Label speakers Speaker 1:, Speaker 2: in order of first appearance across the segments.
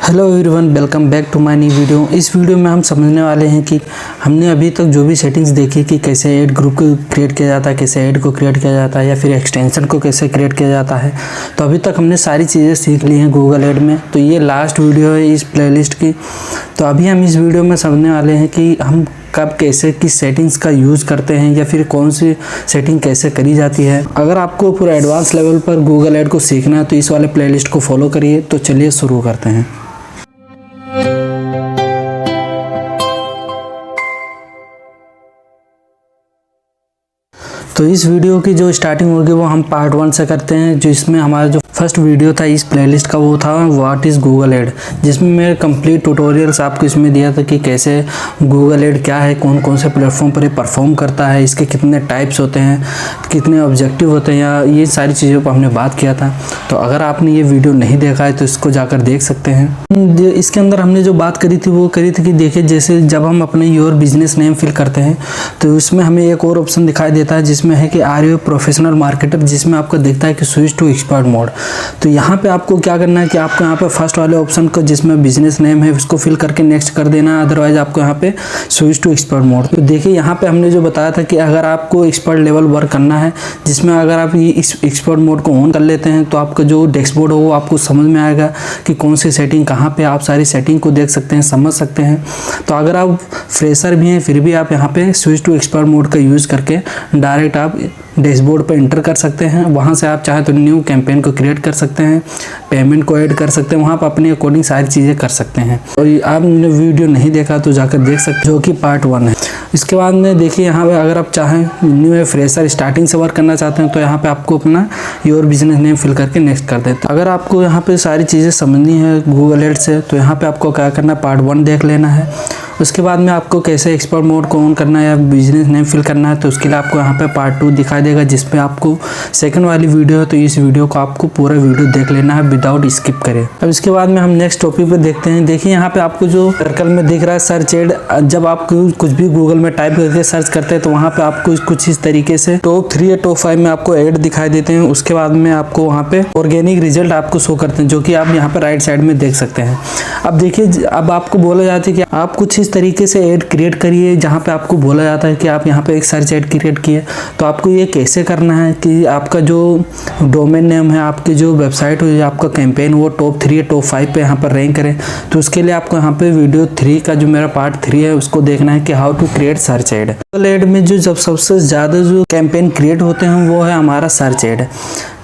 Speaker 1: Hello everyone, welcome back to my new video. इस video में हम समझने वाले हैं कि हमने अभी तक जो भी सेटिंग्स देखी कि कैसे ऐड ग्रुप को क्रिएट किया जाता है, कैसे ऐड को क्रिएट किया जाता है या फिर एक्सटेंशन को कैसे क्रिएट किया जाता है। तो अभी तक हमने सारी चीज़ें सीख ली हैं गूगल ऐड में। तो ये लास्ट वीडियो है इस प्लेलिस्ट की। तो अभी हम इस वीडियो में समझने वाले हैं कि हम कब कैसे किस सेटिंग्स का यूज़ करते हैं या फिर कौन सी सेटिंग कैसे करी जाती है। अगर आपको पूरा एडवांस लेवल पर गूगल ऐड को सीखना है तो इस वाले प्लेलिस्ट को फॉलो करिए। तो चलिए शुरू करते हैं। तो इस वीडियो की जो स्टार्टिंग होगी वो हम पार्ट 1 से करते हैं, जिसमें हमारा जो फर्स्ट वीडियो था इस प्लेलिस्ट का वो था व्हाट इज़ गूगल ऐड, जिसमें मैं कंप्लीट ट्यूटोरियल्स आपको इसमें दिया था कि कैसे गूगल ऐड क्या है, कौन कौन से प्लेटफॉर्म पर ये परफॉर्म करता है, इसके कितने टाइप्स होते हैं, कितने ऑब्जेक्टिव होते हैं, या ये सारी चीज़ों पर हमने बात किया था। तो अगर आपने ये वीडियो नहीं देखा है तो इसको जाकर देख सकते हैं। इसके अंदर हमने जो बात करी थी वो करी थी कि देखिए, जैसे जब हम अपने योर बिजनेस नेम फिल करते हैं तो उसमें हमें एक और ऑप्शन दिखाई देता है जिसमें है कि आर यू प्रोफेशनल मार्केटर, जिसमें आपको दिखता है कि स्विच टू एक्सपर्ट मोड। तो यहाँ पे आपको क्या करना है कि आपको यहाँ पे फर्स्ट वाले ऑप्शन को जिसमें बिजनेस नेम है उसको फिल करके नेक्स्ट कर देना है, अदरवाइज आपको यहाँ पे स्विच टू एक्सपर्ट मोड। तो देखिए यहाँ पे हमने जो बताया था कि अगर आपको एक्सपर्ट लेवल वर्क करना है, जिसमें अगर आप ये एक्सपर्ट मोड को ऑन कर लेते हैं तो आपका जो डैशबोर्ड हो वो आपको समझ में आएगा कि कौन सी सेटिंग कहाँ पे, आप सारी सेटिंग को देख सकते हैं, समझ सकते हैं। तो अगर आप फ्रेशर भी हैं फिर भी आप यहाँ पे स्विच टू एक्सपर्ट मोड का यूज़ करके डायरेक्ट आप डैशबोर्ड पर इंटर कर सकते हैं। वहाँ से आप चाहे तो न्यू कैंपेन को क्रिएट कर सकते हैं, पेमेंट को ऐड कर सकते हैं, वहाँ पर अपने अकॉर्डिंग सारी चीज़ें कर सकते हैं। और आपने वीडियो नहीं देखा तो जाकर देख सकते हैं, जो कि पार्ट 1 है। इसके बाद में देखिए यहाँ पे अगर आप चाहें न्यू है फ्रेशर स्टार्टिंग से वर्क करना चाहते हैं तो यहाँ पे आपको अपना योर बिजनेस नेम फिल करके नेक्स्ट कर देते हैं। अगर आपको यहाँ पे सारी चीज़ें समझनी है गूगल ऐड से तो यहाँ पे आपको क्या करना है, पार्ट 1 देख लेना है। उसके बाद में आपको कैसे एक्सपर्ट मोड को ऑन करना है या बिजनेस नेम फिल करना है तो उसके लिए आपको यहाँ पे पार्ट 2 दिखाई देगा, जिसमें आपको सेकंड वाली वीडियो है। तो इस वीडियो को आपको पूरा वीडियो देख लेना है विदाउट स्किप करें। अब इसके बाद में हम नेक्स्ट टॉपिक पे देखते हैं। देखिए यहाँ पे आपको जो सर्कल में दिख रहा है सर्च ऐड, जब आप कुछ भी गूगल में टाइप करके सर्च करते हैं तो वहाँ पे आपको कुछ इस तरीके से टॉप 3 या टॉप 5 में आपको ऐड दिखाई देते हैं। उसके बाद में आपको वहाँ पे ऑर्गेनिक रिजल्ट आपको शो करते हैं, जो कि आप यहाँ पे राइट साइड में देख सकते हैं। अब देखिए, अब आपको बोला जाता है कि आप कुछ इस तरीके से ऐड क्रिएट करिए, जहाँ पे आपको बोला जाता है कि आप यहाँ पे एक सर्च ऐड क्रिएट किए। तो आपको ये कैसे करना है कि आपका जो डोमेन नेम है, आपकी जो वेबसाइट हो या आपका कैंपेन वो टॉप 3 या टॉप 5 पे यहाँ पर रैंक करें। तो उसके लिए आपको यहाँ पे वीडियो 3 का जो मेरा पार्ट 3 है उसको देखना है कि how to create search ad. Google ad में जो जब सबसे ज़्यादा जो कैंपेन क्रिएट होते हैं वो है हमारा सर्च ऐड।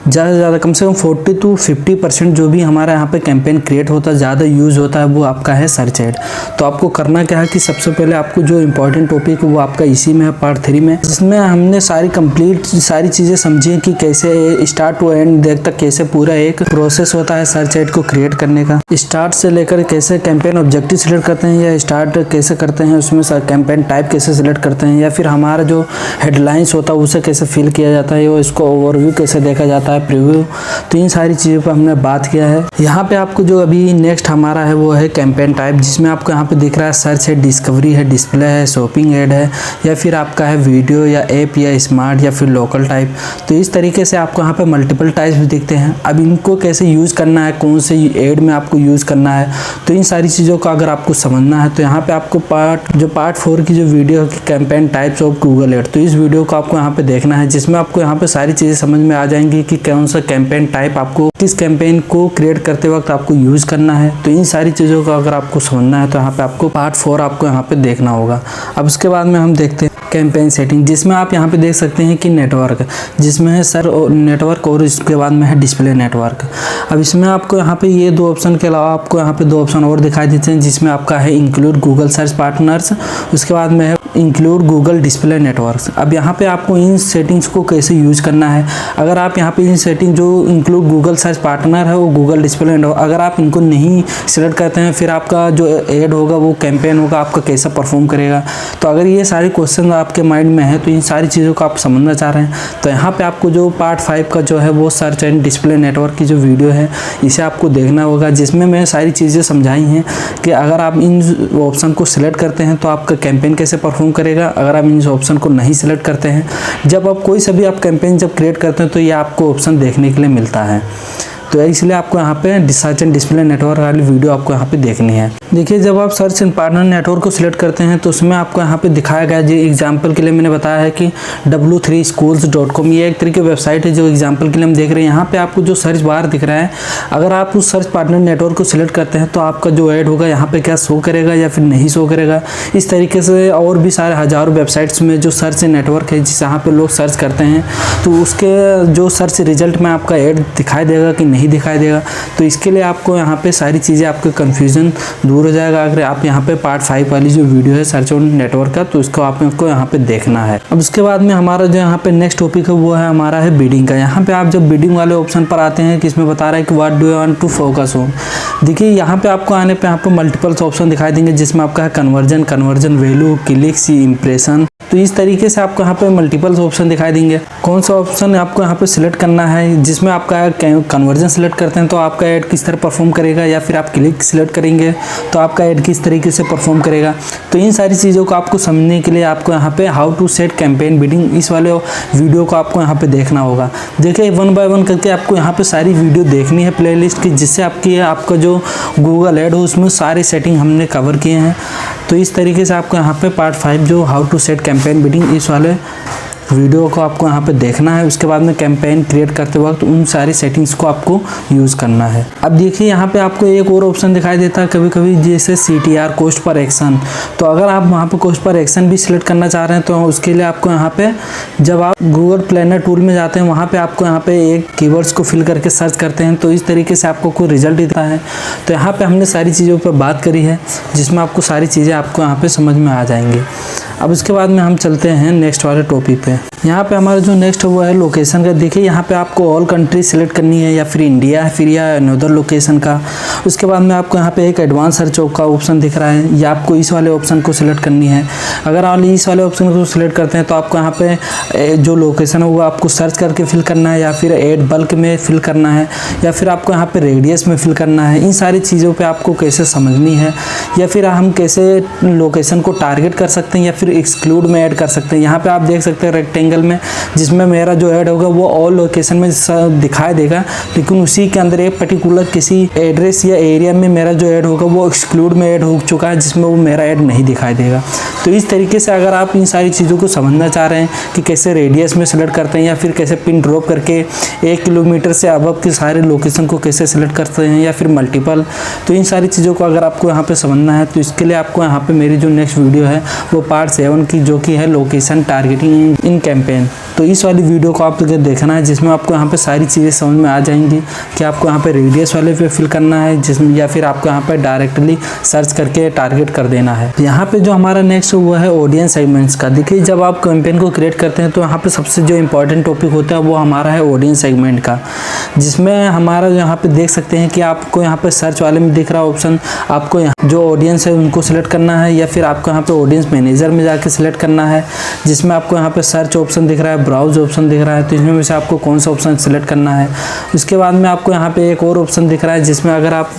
Speaker 1: ज़्यादा से ज़्यादा कम से कम 40 to 50% जो भी हमारा यहाँ पे कैंपेन क्रिएट होता है, ज़्यादा यूज़ होता है, वो आपका है सर्च ऐड। तो आपको करना क्या है कि सबसे पहले आपको जो इंपॉर्टेंट टॉपिक है वो आपका इसी में है पार्ट 3 में, जिसमें हमने सारी चीज़ें समझी हैं कि कैसे स्टार्ट टू एंड तक कैसे पूरा एक प्रोसेस होता है सर्च ऐड को क्रिएट करने का। स्टार्ट से लेकर कैसे कैंपेन ऑब्जेक्टिव सिलेक्ट करते हैं या स्टार्ट कैसे करते हैं, उसमें कैंपेन टाइप कैसे सिलेक्ट करते हैं, या फिर हमारा जो हेडलाइंस होता है उसे कैसे फिल किया जाता है, इसको ओवरव्यू कैसे देखा जाता है, प्रीव्यू। तो इन सारी चीज़ों पर हमने बात किया है। यहाँ पे आपको जो अभी नेक्स्ट हमारा है वो है कैंपेन टाइप, जिसमें आपको यहाँ पे दिख रहा है सर्च है, डिस्कवरी है, डिस्प्ले है, शॉपिंग ऐड है, या फिर आपका है वीडियो या ऐप या स्मार्ट या फिर लोकल टाइप। तो इस तरीके से आपको यहाँ पे मल्टीपल टाइप्स भी दिखते हैं। अब इनको कैसे यूज़ करना है, कौन से ऐड में आपको यूज़ करना है, तो इन सारी चीज़ों को अगर आपको समझना है तो यहाँ पे आपको पार्ट 4 की जो वीडियो है campaign types of Google ad, तो इस वीडियो को आपको यहाँ पे देखना है, जिसमें आपको यहाँ पे सारी चीज़ें समझ में आ जाएंगी कि कौन सा कैंपेन टाइप आपको किस कैंपेन को क्रिएट करते वक्त आपको यूज़ करना है। तो इन सारी चीज़ों का अगर आपको समझना है तो यहाँ पे आपको पार्ट 4 आपको यहाँ पे देखना होगा। अब उसके बाद में हम देखते हैं कैंपेन सेटिंग, जिसमें आप यहाँ पे देख सकते हैं कि नेटवर्क, जिसमें है सर नेटवर्क और इसके बाद में है डिस्प्ले नेटवर्क। अब इसमें आपको यहाँ पे ये 2 ऑप्शन के अलावा आपको यहाँ पे 2 ऑप्शन और दिखाई देते हैं, जिसमें आपका है इंक्लूड गूगल सर्च पार्टनर्स, उसके बाद में है इंक्लूड गूगल डिस्प्ले नेटवर्क्स। अब यहाँ पे आपको इन सेटिंग्स को कैसे यूज़ करना है, अगर आप यहाँ पे इन सेटिंग जो इंक्लूड गूगल सर्च पार्टनर है वो गूगल डिस्प्ले नेटवर्क, अगर आप इनको नहीं सिलेक्ट करते हैं फिर आपका जो ऐड होगा वो कैंपेन होगा आपका कैसा परफॉर्म करेगा। तो अगर ये सारे क्वेश्चन आपके माइंड में है तो इन सारी चीज़ों को आप समझना चाह रहे हैं तो यहाँ पे आपको जो पार्ट 5 का जो है वो सर्च एंड डिस्प्ले नेटवर्क की जो वीडियो है इसे आपको देखना होगा, जिसमें मैं सारी चीज़ें समझाई हैं कि अगर आप इन ऑप्शन को सिलेक्ट करते हैं तो आपका कैंपेन कैसे परफॉर्म करेगा, अगर आप इन ऑप्शन को नहीं सिलेक्ट करते हैं, जब आप कोई सा भी आप कैंपेन जब क्रिएट करते हैं तो ये आपको ऑप्शन देखने के लिए मिलता है। तो इसलिए आपको यहाँ पे सर्च एंड डिस्प्ले नेटवर्क वाली वीडियो आपको यहाँ पे देखनी है। देखिए जब आप सर्च एंड पार्टनर नेटवर्क को सिलेक्ट करते हैं तो उसमें आपको यहाँ पे दिखाया गया, जो एग्जाम्पल के लिए मैंने बताया है कि w3schools.com ये एक तरीके वेबसाइट है जो एग्जाम्पल के लिए हम देख रहे हैं। यहाँ पे आपको जो सर्च बार दिख रहा है, अगर आप उस सर्च पार्टनर नेटवर्क को सिलेक्ट करते हैं तो आपका जो ऐड होगा यहाँ पे क्या शो करेगा या फिर नहीं शो करेगा। इस तरीके से और भी सारे हज़ारों वेबसाइट्स में जो सर्च नेटवर्क है जिस यहाँ पे लोग सर्च करते हैं तो उसके जो सर्च रिजल्ट में आपका ऐड दिखाई देगा कि नहीं दिखाई देगा। तो इसके लिए आपको यहाँ पे सारी चीज़ें आपके कन्फ्यूज़न दूर हो जाएगा। अगर आप यहाँ पे पार्ट 5 वाली जो वीडियो है सर्च एंड नेटवर्क का, तो इसको आपको यहाँ पे देखना है। अब उसके बाद में हमारा जो यहाँ पे नेक्स्ट टॉपिक है वो है हमारा है बिडिंग का। यहाँ पे आप जब बिडिंग वाले ऑप्शन पर आते हैं कि इसमें बता रहा है कि what do you want to focus on. देखिए यहाँ पे आपको आने पे आपको मल्टीपल्स ऑप्शन दिखाई देंगे जिसमें आपका है कन्वर्जन वैल्यू, क्लिक्स, इंप्रेशन। तो इस तरीके से आपको यहाँ पे मल्टीपल्स ऑप्शन दिखाई देंगे। कौन सा ऑप्शन आपको यहाँ पे सिलेक्ट करना है, जिसमें आपका कन्वर्जन सिलेक्ट करते हैं तो आपका ऐड किस तरह परफॉर्म करेगा, या फिर आप क्लिक सिलेक्ट करेंगे तो आपका ऐड किस तरीके से परफॉर्म करेगा। तो इन सारी चीज़ों को आपको समझने के लिए आपको यहाँ पे how to set campaign bidding इस वाले वीडियो को आपको यहाँ पे देखना होगा। देखिए 1 बाय 1 करके आपको यहाँ पे सारी वीडियो देखनी है प्लेलिस्ट की, जिससे आपका जो गूगल ऐड हो उसमें सारी सेटिंग हमने कवर किए हैं। तो इस तरीके से आपको यहाँ पे पार्ट 5 जो how to set campaign bidding इस वाले वीडियो को आपको यहाँ पे देखना है। उसके बाद में कैंपेन क्रिएट करते वक्त उन सारी सेटिंग्स को आपको यूज़ करना है। अब देखिए यहाँ पे आपको एक और ऑप्शन दिखाई देता है कभी कभी, जैसे CTR कॉस्ट पर एक्शन। तो अगर आप वहाँ पे कॉस्ट पर एक्शन भी सिलेक्ट करना चाह रहे हैं तो उसके लिए आपको यहाँ पे जब आप गूगल प्लानर टूल में जाते हैं वहाँ पे आपको यहाँ पे एक कीवर्ड्स को फिल करके सर्च करते हैं तो इस तरीके से आपको कोई रिजल्ट देता है। तो यहाँ पे हमने सारी चीज़ों पर बात करी है जिसमें आपको सारी चीज़ें आपको यहाँ पे समझ में आ जाएंगी। अब उसके बाद में हम चलते हैं नेक्स्ट वाले टॉपिक पे। यहाँ पे हमारा जो नेक्स्ट है वो है लोकेशन का। देखिए यहाँ पे आपको ऑल कंट्री सिलेक्ट करनी है, या फिर इंडिया, फिर या अनदर लोकेशन का। उसके बाद में आपको यहाँ पे एक एडवांस सर्च का ऑप्शन दिख रहा है, या आपको इस वाले ऑप्शन को सिलेक्ट करनी है। अगर आप इस वाले ऑप्शन को सिलेक्ट करते हैं तो आपको यहाँ पे जो लोकेशन है वो आपको सर्च करके फिल करना है, या फिर एड बल्क में फिल करना है, या फिर आपको यहाँ पे रेडियस में फिल करना है। इन सारी चीज़ों पे आपको कैसे समझनी है, या फिर हम कैसे लोकेशन को टारगेट कर सकते हैं या फिर एक्सक्लूड में ऐड कर सकते हैं। यहाँ पे आप देख सकते हैं रेक्टेंगल में, जिसमें मेरा जो ऐड होगा वो ऑल लोकेशन में दिखाई देगा, लेकिन उसी के अंदर एक पर्टिकुलर किसी एड्रेस या एरिया में मेरा जो ऐड होगा वो एक्सक्लूड में ऐड हो चुका है, जिसमें वो मेरा ऐड नहीं दिखाई देगा। तो इस तरीके से अगर आप इन सारी चीज़ों को समझना चाह रहे हैं कि कैसे रेडियस में सेलेक्ट करते हैं, या फिर कैसे पिन ड्रॉप करके 1 किलोमीटर से अबव के सारे लोकेशन को कैसे सेलेक्ट करते हैं, या फिर मल्टीपल, तो इन सारी चीज़ों को अगर आपको यहाँ पे समझना है तो इसके लिए आपको यहाँ पे मेरी जो नेक्स्ट वीडियो है वो पार्ट 7 की, जो कि है लोकेशन टारगेटिंग इन कैंपेन। तो इस वाली वीडियो को आप देखना है, जिसमें आपको यहाँ पे सारी चीज़ें समझ में आ जाएंगी कि आपको यहाँ पे रेडियस वाले पे फिल करना है, जिसमें या फिर आपको यहाँ पे डायरेक्टली सर्च करके टारगेट कर देना है। यहाँ पे जो हमारा नेक्स्ट वो है ऑडियंस सेगमेंट्स का। देखिए जब आप कैंपेन को क्रिएट करते हैं तो यहाँ पे सबसे जो इंपॉर्टेंट टॉपिक होता है वो हमारा है ऑडियंस सेगमेंट का, जिसमें हमारा यहाँ पे देख सकते हैं कि आपको यहाँ पे सर्च वाले में दिख रहा ऑप्शन, आपको यहाँ जो ऑडियंस है उनको सिलेक्ट करना है, या फिर आपको यहाँ पे ऑडियंस मैनेजर में जाके सिलेक्ट करना है, जिसमें आपको यहाँ पे सर्च ऑप्शन दिख रहा है, ब्राउज ऑप्शन दिख रहा है। तो इसमें से आपको कौन सा ऑप्शन सिलेक्ट करना है। उसके बाद में आपको यहाँ पे एक और ऑप्शन दिख रहा है, जिसमें अगर आप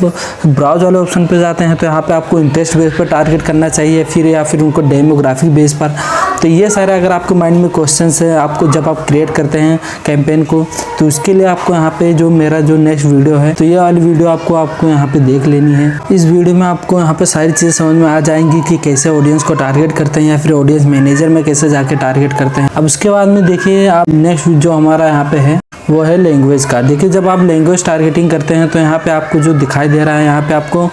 Speaker 1: ब्राउज वाले ऑप्शन पे जाते हैं तो यहाँ पे आपको इंटरेस्ट बेस पर टारगेट करना चाहिए, फिर या फिर उनको डेमोग्राफिक बेस पर। तो ये सारे अगर आपके माइंड में क्वेश्चंस है आपको जब आप क्रिएट करते हैं कैंपेन को, तो उसके लिए आपको यहाँ पे जो मेरा जो नेक्स्ट वीडियो है तो ये वाली वीडियो आपको यहाँ पे देख लेनी है। इस वीडियो में आपको यहाँ पे सारी चीज़ें समझ में आ जाएंगी कि कैसे ऑडियंस को टारगेट करते हैं, या फिर ऑडियंस मैनेजर में कैसे जाके टारगेट करते हैं। अब उसके बाद में देखिए आप नेक्स्ट जो हमारा यहाँ पे है वो है लैंग्वेज का। देखिए जब आप लैंग्वेज टारगेटिंग करते हैं तो यहाँ पे आपको जो दिखाई दे रहा है, यहाँ पे आपको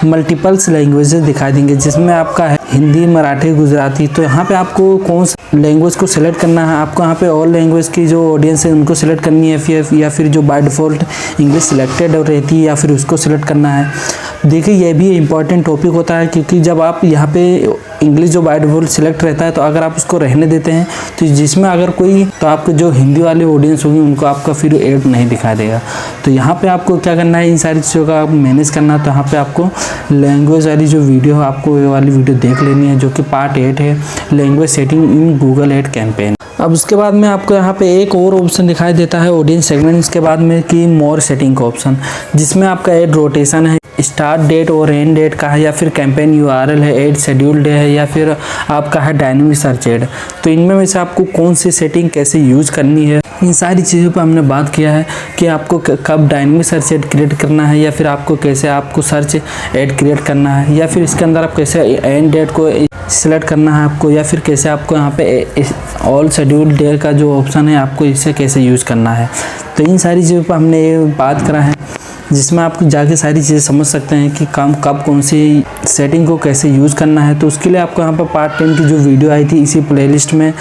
Speaker 1: मल्टीपल्स लैंग्वेजेस दिखाई देंगे, जिसमें आपका है हिंदी, मराठी, गुजराती। तो यहाँ पे आपको कौन सा लैंग्वेज को सिलेक्ट करना है, आपको यहाँ पे ऑल लैंग्वेज की जो ऑडियंस है उनको सिलेक्ट करनी है, या फिर जो बाय डिफ़ॉल्ट इंग्लिश सिलेक्टेड रहती है या फिर उसको सिलेक्ट करना है। देखिए ये भी इंपॉर्टेंट टॉपिक होता है, क्योंकि जब आप यहाँ पे इंग्लिश जो बाय डिफ़ॉल्ट सिलेक्ट रहता है तो अगर आप उसको रहने देते हैं तो जिसमें अगर कोई तो आपके जो हिंदी वाली ऑडियंस होगी उनको आपका फिर ऐड नहीं दिखाई देगा। तो यहाँ पे आपको क्या करना है, इन सारी चीज़ों का मैनेज करना है। तो यहाँ पे आपको लैंग्वेज वाली जो वीडियो है आपको ये वाली वीडियो देख लेनी है, जो कि पार्ट 8 है, लैंग्वेज सेटिंग इन गूगल ऐड कैंपेन। अब उसके बाद में आपको यहाँ पे एक और ऑप्शन दिखाई देता है ऑडियंस सेगमेंट्स के बाद में कि मोर सेटिंग का ऑप्शन, जिसमें आपका ऐड रोटेशन है, स्टार्ट डेट और एंड डेट का है, या फिर कैंपेन यूआरएल है, ऐड शेड्यूल डे है, या फिर आपका है डायनेमिक सर्च ऐड। तो इनमें से आपको कौन सी सेटिंग कैसे यूज करनी है इन सारी चीज़ों पर हमने बात किया है कि आपको कब डायनेमिक सर्च एड क्रिएट करना है, या फिर आपको कैसे आपको सर्च एड क्रिएट करना है, या फिर इसके अंदर आप कैसे एंड डेट को सिलेक्ट करना है आपको, या फिर कैसे आपको यहाँ पे ऑल शेड्यूल डे का जो ऑप्शन है आपको इसे कैसे यूज़ करना है। तो इन सारी चीज़ों पर हमने ये बात करा है, जिसमें आप जाके सारी चीज़ें समझ सकते हैं कि कब कौन सी सेटिंग को कैसे यूज़ करना है। तो उसके लिए आपको यहाँ पर पार्ट 10 की जो वीडियो आई थी इसी प्लेलिस्ट में,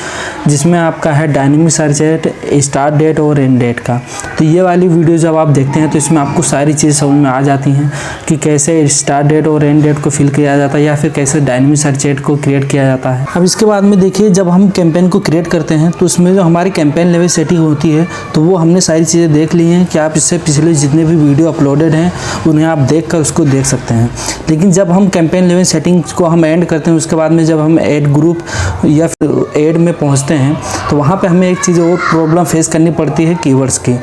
Speaker 1: जिसमें आपका है dynamic search ad start date और एंड डेट का। तो ये वाली वीडियो जब आप देखते हैं तो इसमें आपको सारी चीज़ें समझ में आ जाती हैं कि कैसे स्टार्ट डेट और एंड डेट को फिल किया जाता है, या फिर कैसे डायनेमिक सर्च एड को क्रिएट किया जाता है। अब इसके बाद में देखिए, जब हम कैंपेन को क्रिएट करते हैं तो उसमें जो हमारी कैंपेन लेवल सेटिंग होती है तो वो हमने सारी चीज़ें देख ली हैं कि आप इससे पिछले जितने भी वीडियो अपलोडेड हैं उन्हें आप देखकर उसको देख सकते हैं। लेकिन जब हम कैंपेन लेवल सेटिंग्स को हम एंड करते हैं, उसके बाद में जब हम ऐड ग्रुप या फिर ऐड में पहुंचते हैं तो वहाँ पे हमें एक चीज़ और प्रॉब्लम फेस करनी पड़ती है कीवर्ड्स की,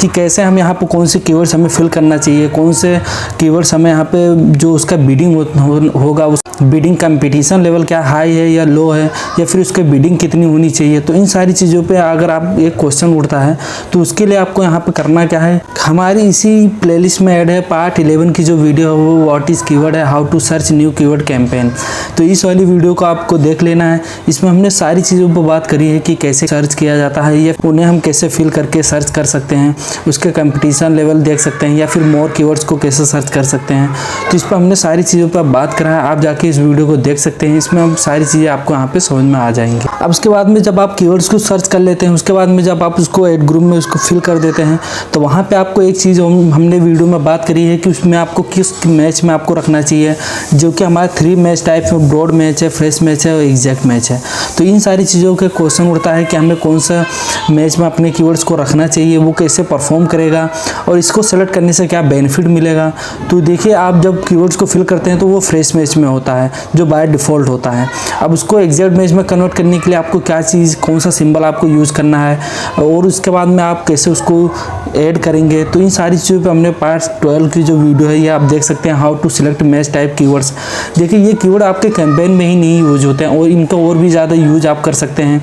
Speaker 1: कि कैसे हम यहाँ पे कौन से कीवर्ड्स हमें फिल करना चाहिए, कौन से कीवर्ड्स हमें यहाँ पे जो उसका बिडिंग होगा, उस बिडिंग कंपटीशन लेवल क्या हाई है या लो है, या फिर उसकी बिडिंग कितनी होनी चाहिए। तो इन सारी चीज़ों पे अगर आप एक क्वेश्चन उठता है तो उसके लिए आपको यहाँ पे करना क्या है, हमारी इसी प्लेलिस्ट में ऐड है पार्ट 11 की जो वीडियो है वो व्हाट इज़ कीवर्ड है, how to search new keyword campaign. तो इस वाली वीडियो को आपको देख लेना है। इसमें हमने सारी चीज़ों पर बात करी है कि कैसे सर्च किया जाता है, या उन्हें हम कैसे फिल करके सर्च कर सकते हैं, उसके कंपटीशन लेवल देख सकते हैं, या फिर मोर कीवर्ड्स को कैसे सर्च कर सकते हैं। तो इस पर हमने सारी चीज़ों पर बात करा है, आप जाके इस वीडियो को देख सकते हैं। इसमें हम सारी चीज़ें आपको यहाँ पे समझ में आ जाएंगी। अब उसके बाद में जब आप कीवर्ड्स को सर्च कर लेते हैं, उसके बाद में जब आप उसको ऐड ग्रुप में उसको फिल कर देते हैं तो वहाँ पे आपको एक चीज़ हमने वीडियो में बात करी है कि उसमें आपको किस मैच में आपको रखना चाहिए, जो कि हमारे 3 मैच टाइप में ब्रॉड मैच है, फ्रेश मैच है और एग्जैक्ट मैच है। तो इन सारी चीज़ों के क्वेश्चन उठता है कि हमें कौन सा मैच में अपने कीवर्ड्स को रखना चाहिए, वो कैसे परफॉर्म करेगा और इसको सेलेक्ट करने से क्या बेनिफिट मिलेगा। तो देखिए, आप जब कीवर्ड्स को फिल करते हैं तो वो फ्रेश मैच में होता है जो बाय डिफ़ॉल्ट होता है। अब उसको एग्जैक्ट मैच में कन्वर्ट करने के लिए आपको क्या चीज़, कौन सा सिंबल आपको यूज़ करना है, और उसके बाद में आप कैसे उसको ऐड करेंगे। तो इन सारी चीज़ों पे हमने पार्ट 12 की जो वीडियो है ये आप देख सकते हैं, how to select match type keywords. देखिए, ये कीवर्ड आपके कैंपेन में ही नहीं यूज होते हैं और इनका और भी ज़्यादा यूज आप कर सकते हैं।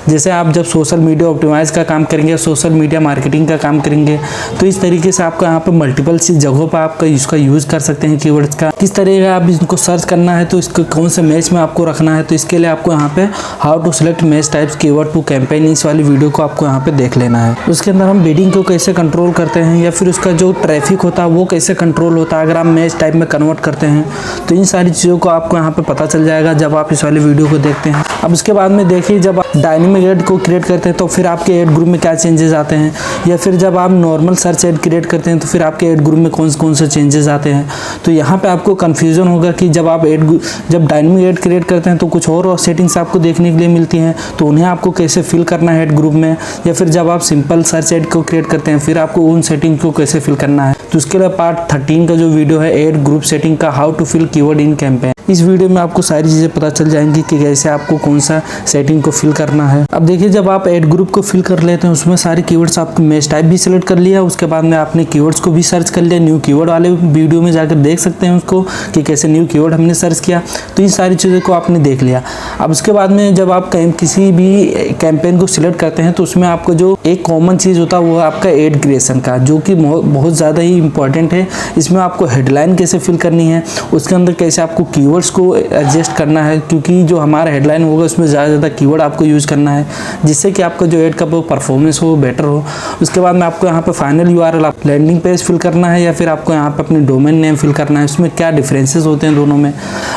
Speaker 1: जैसे आप जब सोशल मीडिया ऑप्टिमाइज का काम करेंगे, सोशल मीडिया मार्केटिंग का काम करेंगे, तो इस तरीके से आपको यहाँ पे मल्टीपल सी जगहों पर आपका इसका यूज़ कर सकते हैं कीवर्ड्स का। किस तरह का आप इनको सर्च करना है तो इसको कौन से मैच में आपको रखना है, तो इसके लिए आपको यहाँ पे how to select match types keyword to campaign, इस वाली वीडियो को आपको यहाँ पे देख लेना है। उसके अंदर हम बिडिंग को कैसे कंट्रोल करते हैं, या फिर उसका जो ट्रैफिक होता है वो कैसे कंट्रोल होता है अगर आप मैच टाइप में कन्वर्ट करते हैं। तो इन सारी चीज़ों को आपको यहाँ पे पता चल जाएगा जब आप इस वाली वीडियो को देखते हैं। अब उसके बाद में देखिए, जब आप डायनेमिक ऐड को क्रिएट करते हैं तो फिर आपके ऐड ग्रुप में क्या चेंजेस आते हैं, या फिर जब आप नॉर्मल सर्च ऐड क्रिएट करते हैं तो फिर आपके ऐड ग्रुप में कौन से चेंजेस आते हैं। तो यहाँ पे आपको कन्फ्यूजन होगा कि जब आप जब डायनेमिक ऐड क्रिएट करते हैं तो कुछ और सेटिंग्स आपको देखने के लिए मिलती हैं, तो उन्हें आपको कैसे फिल करना है ऐड ग्रुप में, या फिर जब आप सिंपल सर्च ऐड को क्रिएट करते हैं फिर आपको उन सेटिंग को कैसे फिल करना है। तो उसके लिए पार्ट 13 का जो वीडियो है ऐड ग्रुप सेटिंग का, how to fill keyword in campaign, इस वीडियो में आपको सारी चीज़ें पता चल जाएंगी कि कैसे आपको कौन सा सेटिंग को फिल करना है। अब देखिए, जब आप ऐड ग्रुप को फिल कर लेते हैं उसमें सारे कीवर्ड्स आपको मैच टाइप भी सिलेक्ट कर लिया, उसके बाद में आपने कीवर्ड्स को भी सर्च कर लिया। न्यू कीवर्ड वाले वीडियो में जाकर देख सकते हैं उसको कि कैसे न्यू कीवर्ड हमने सर्च किया। तो इन सारी चीज़ों को आपने देख लिया। अब उसके बाद में जब आप किसी भी कैंपेन को सिलेक्ट करते हैं तो उसमें आपको जो एक कॉमन चीज़ होता है वो आपका ऐड क्रिएशन का, जो कि बहुत ज़्यादा ही इंपॉर्टेंट है। इसमें आपको हेडलाइन कैसे फिल करनी है, उसके अंदर कैसे आपको कीवर्ड्स को एडजस्ट करना है, क्योंकि जो हमारा हेडलाइन होगा उसमें ज़्यादा कीवर्ड आपको यूज़ करना है जिससे कि आपका जो ऐड का परफॉर्मेंस हो बेटर हो। उसके बाद में आपको यहाँ पे फाइनल यूआरएल आप लैंडिंग पेज फिल करना है, या फिर आपको यहाँ पे अपनी डोमेन नेम फिल करना है, उसमें क्या डिफरेंसेस होते हैं दोनों में।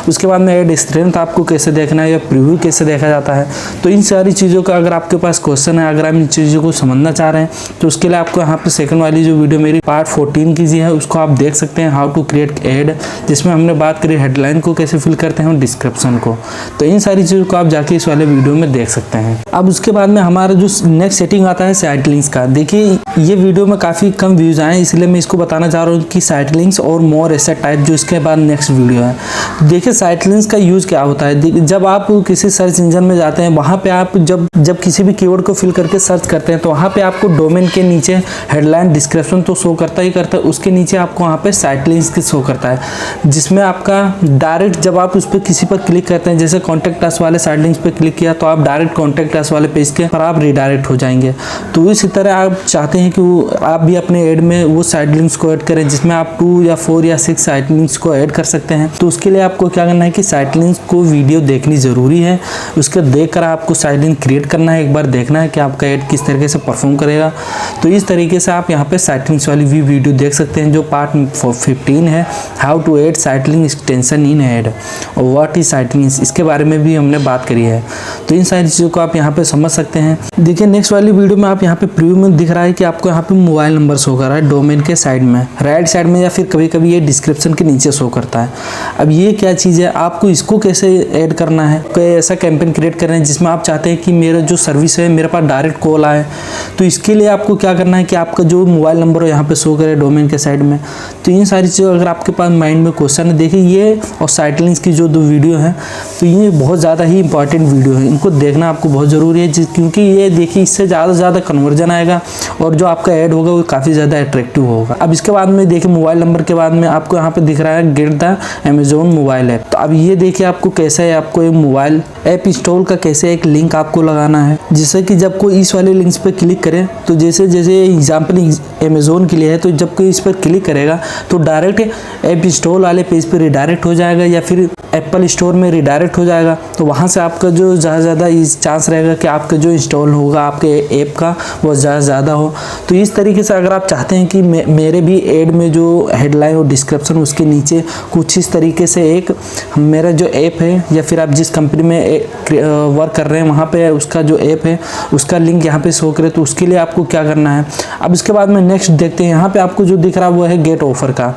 Speaker 1: उसके बाद में ऐड स्ट्रेंथ आपको कैसे देखना है या प्रीव्यू कैसे देखा जाता है। तो इन सारी चीज़ों का अगर आपके पास क्वेश्चन है, अगर आप इन चीज़ों को समझना चाह रहे हैं तो उसके लिए आपको यहाँ पे सेकंड वाली जो वीडियो मेरी पार्ट 14 की है उसको आप देख सकते हैं, हाउ टू क्रिएट ऐड, जिसमें हमने बात करी हेडलाइन को कैसे फिल करते हैं और डिस्क्रिप्शन को। तो इन सारी चीज़ों को आप जाके इस वाले वीडियो में देख सकते हैं। अब उसके बाद में हमारा जो नेक्स्ट सेटिंग आता है साइट लिंक्स का। देखिए, ये वीडियो में काफ़ी कम व्यूज़ आए, इसलिए मैं इसको बताना चाह रहा हूँ कि साइट लिंक्स और मोर ऐसा टाइप जो इसके बाद नेक्स्ट वीडियो है। देखिए, साइट लिंक्स का यूज़ क्या होता है। जब आप किसी सर्च इंजन में जाते हैं, वहाँ पे आप जब किसी भी कीवर्ड को फिल करके सर्च करते हैं तो वहाँ पे आपको डोमेन के नीचे हेडलाइन डिस्क्रिप्शन तो शो करता ही करता है, उसके नीचे आपको वहाँ पे साइट लिंक्स की शो करता है, जिसमें आपका डायरेक्ट जब आप उस पर किसी पर क्लिक करते हैं, जैसे कॉन्टैक्ट अस वाले साइड लिंक्स पे क्लिक किया तो आप डायरेक्ट कॉन्टैक्ट अस वाले पेज के पर आप रिडायरेक्ट हो जाएंगे। तो इसी तरह आप चाहते हैं कि आप भी अपने ऐड में वो साइड लिंक्स को ऐड करें जिसमें आप 2 या 4 या 6 साइड लिंक्स को ऐड कर सकते हैं। तो उसके लिए आपको क्या करना है कि साइड लिंक्स को वीडियो देखनी ज़रूरी है, उसके देखकर आपको साइड लिंक क्रिएट करना है, एक बार देखना है कि आपका ऐड किस तरीके से परफॉर्म करेगा। तो इस तरीके से आप यहाँ पे साइड लिंक्स वाली भी वीडियो देख सकते हैं जो पार्ट 15 है, how to add side link extension in ad और व्हाट इज साइड लिंक्स, इसके बारे में भी हमने बात करी है। तो इन सारी चीज़ों को आप यहाँ पे समझ सकते हैं। देखिए नेक्स्ट वाली वीडियो में आप यहाँ पे प्रीव्यू में दिख रहा है कि आपको यहाँ पे मोबाइल नंबर शो कर रहा है डोमेन के साइड में, राइट साइड में, या फिर कभी कभी ये डिस्क्रिप्शन के नीचे शो करता है। अब ये क्या चीज़ है, आपको इसको कैसे ऐड करना है। कोई ऐसा कैंपेन क्रिएट कर रहे हैं जिसमें आप चाहते हैं कि मेरा जो सर्विस है मेरे पास डायरेक्ट कॉल आए, तो इसके लिए आपको क्या करना है कि आपका जो मोबाइल नंबर हो यहाँ पे शो करे डोमेन के साइड में। तो इन सारी चीज़ें अगर आपके पास माइंड में क्वेश्चन है, देखिए ये और साइड लिंक्स की जो 2 वीडियो है तो ये बहुत ज़्यादा ही इंपॉर्टेंट वीडियो है, इनको देखना आपको बहुत ज़रूरी है क्योंकि ये देखिए इससे ज़्यादा से ज़्यादा कन्वर्जन आएगा और जो आपका ऐड होगा वो काफ़ी ज़्यादा अट्रैक्टिव होगा। अब इसके बाद में देखिए मोबाइल नंबर के बाद में आपको यहाँ पे दिख रहा है get the Amazon mobile app. तो अब ये देखिए आपको कैसा है, आपको एक मोबाइल ऐप इंस्टॉल का कैसे एक लिंक आपको लगाना है, जिससे कि जब कोई इस वाले लिंक्स पे क्लिक करे तो जैसे एग्जाम्पल अमेज़न के लिए है, तो जब कोई इस पर क्लिक करेगा तो डायरेक्ट ऐप इंस्टॉल वाले पेज पे रिडायरेक्ट हो जाएगा या फिर एप्पल स्टोर में रिडायरेक्ट हो जाएगा। तो वहाँ से आपका जो ज़्यादा चांस रहेगा कि आपका जो इंस्टॉल होगा आपके ऐप का वो ज़्यादा हो। तो इस तरीके से अगर आप चाहते हैं कि मेरे भी ऐड में जो हेडलाइन और डिस्क्रिप्शन उसके नीचे कुछ इस तरीके से एक मेरा जो ऐप है या फिर आप जिस कंपनी में वर्क कर रहे हैं वहाँ पे उसका जो ऐप है उसका लिंक यहाँ पे शो करे, तो उसके लिए आपको क्या करना है। अब इसके बाद में नेक्स्ट देखते हैं, यहाँ पे आपको जो दिख रहा है वो है गेट ऑफर का।